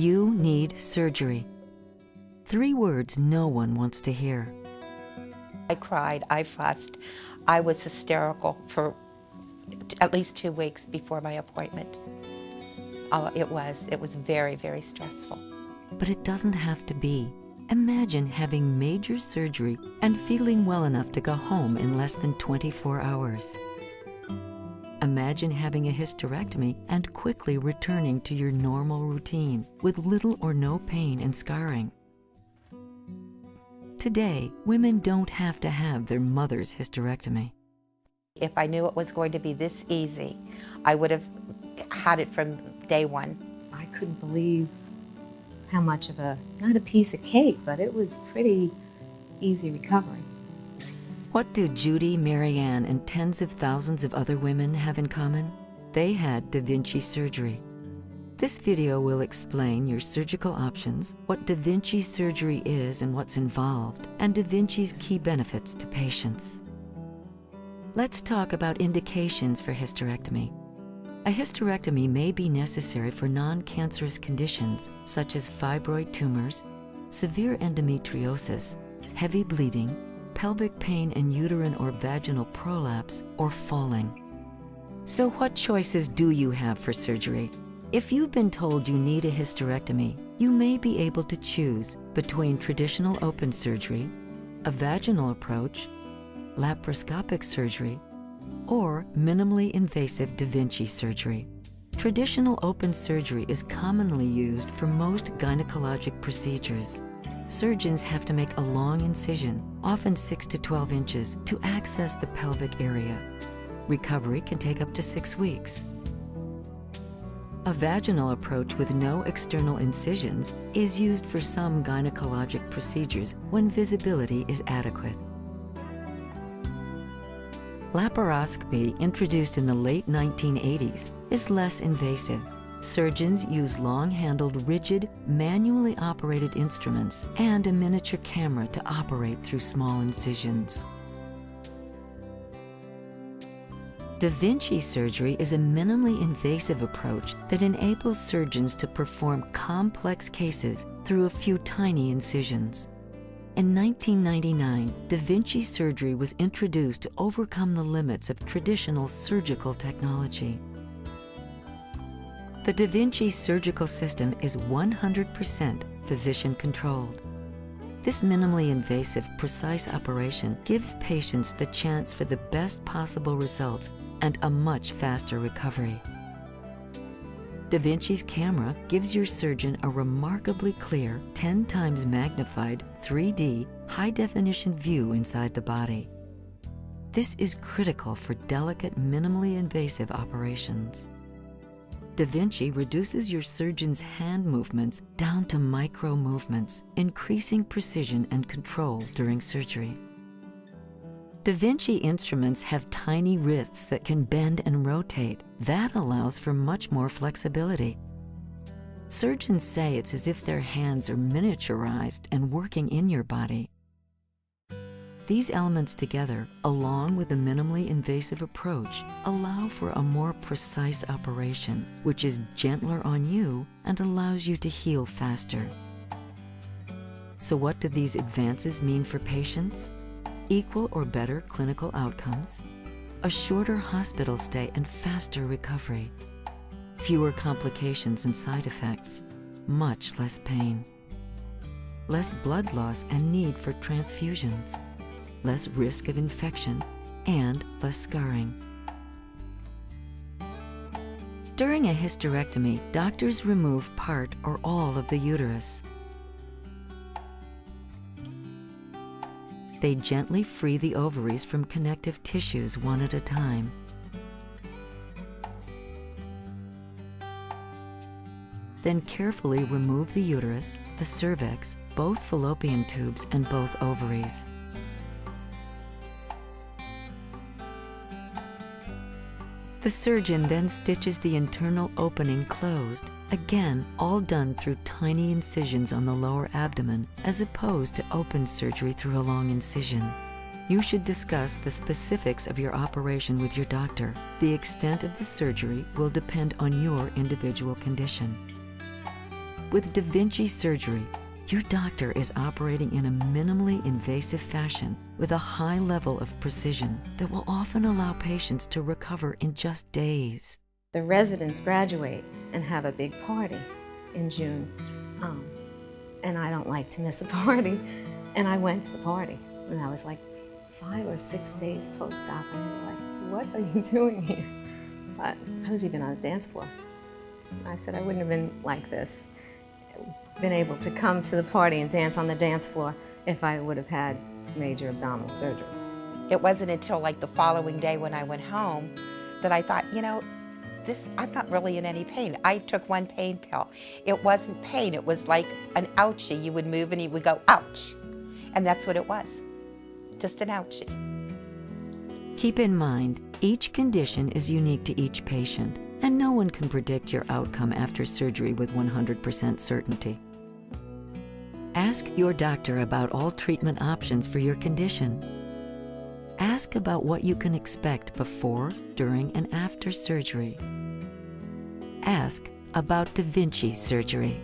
You need surgery. 3 words no one wants to hear. I cried, I fussed, I was hysterical for at least 2 weeks before my appointment. It was very, very stressful. But it doesn't have to be. Imagine having major surgery and feeling well enough to go home in less than 24 hours. Imagine having a hysterectomy and quickly returning to your normal routine with little or no pain and scarring. Today, women don't have to have their mother's hysterectomy. If I knew it was going to be this easy, I would have had it from day one. I couldn't believe how much of not a piece of cake, but it was pretty easy recovery. What do Judy, Marianne, and tens of thousands of other women have in common? They had Da Vinci surgery. This video will explain your surgical options, what Da Vinci surgery is and what's involved, and Da Vinci's key benefits to patients. Let's talk about indications for hysterectomy. A hysterectomy may be necessary for non-cancerous conditions such as fibroid tumors, severe endometriosis, heavy bleeding, pelvic pain and uterine or vaginal prolapse, or falling. So what choices do you have for surgery? If you've been told you need a hysterectomy, you may be able to choose between traditional open surgery, a vaginal approach, laparoscopic surgery, or minimally invasive Da Vinci surgery. Traditional open surgery is commonly used for most gynecologic procedures. Surgeons have to make a long incision, often 6 to 12 inches, to access the pelvic area. Recovery can take up to 6 weeks. A vaginal approach with no external incisions is used for some gynecologic procedures when visibility is adequate. Laparoscopy, introduced in the late 1980s, is less invasive. Surgeons use long-handled, rigid, manually operated instruments and a miniature camera to operate through small incisions. Da Vinci surgery is a minimally invasive approach that enables surgeons to perform complex cases through a few tiny incisions. In 1999, Da Vinci surgery was introduced to overcome the limits of traditional surgical technology. The Da Vinci surgical system is 100% physician-controlled. This minimally invasive, precise operation gives patients the chance for the best possible results and a much faster recovery. Da Vinci's camera gives your surgeon a remarkably clear, 10 times magnified, 3D, high-definition view inside the body. This is critical for delicate, minimally invasive operations. Da Vinci reduces your surgeon's hand movements down to micro movements, increasing precision and control during surgery. Da Vinci instruments have tiny wrists that can bend and rotate. That allows for much more flexibility. Surgeons say it's as if their hands are miniaturized and working in your body. These elements together, along with a minimally invasive approach, allow for a more precise operation, which is gentler on you and allows you to heal faster. So what do these advances mean for patients? Equal or better clinical outcomes, a shorter hospital stay and faster recovery, fewer complications and side effects, much less pain, less blood loss and need for transfusions, less risk of infection, and less scarring. During a hysterectomy, doctors remove part or all of the uterus. They gently free the ovaries from connective tissues one at a time. Then carefully remove the uterus, the cervix, both fallopian tubes, and both ovaries. The surgeon then stitches the internal opening closed, again all done through tiny incisions on the lower abdomen as opposed to open surgery through a long incision. You should discuss the specifics of your operation with your doctor. The extent of the surgery will depend on your individual condition. With Da Vinci Surgery, your doctor is operating in a minimally invasive fashion with a high level of precision that will often allow patients to recover in just days. The residents graduate and have a big party in June, and I don't like to miss a party. And I went to the party, and I was like 5 or 6 days post-op, and they were like, "What are you doing here?" But I was even on a dance floor. I said I wouldn't have been like this, been able to come to the party and dance on the dance floor if I would have had major abdominal surgery. It wasn't until like the following day when I went home that I thought, you know, I'm not really in any pain. I took one pain pill. It wasn't pain, it was like an ouchie. You would move and you would go, ouch. And that's what it was, just an ouchie. Keep in mind, each condition is unique to each patient, and no one can predict your outcome after surgery with 100% certainty. Ask your doctor about all treatment options for your condition. Ask about what you can expect before, during, and after surgery. Ask about Da Vinci Surgery.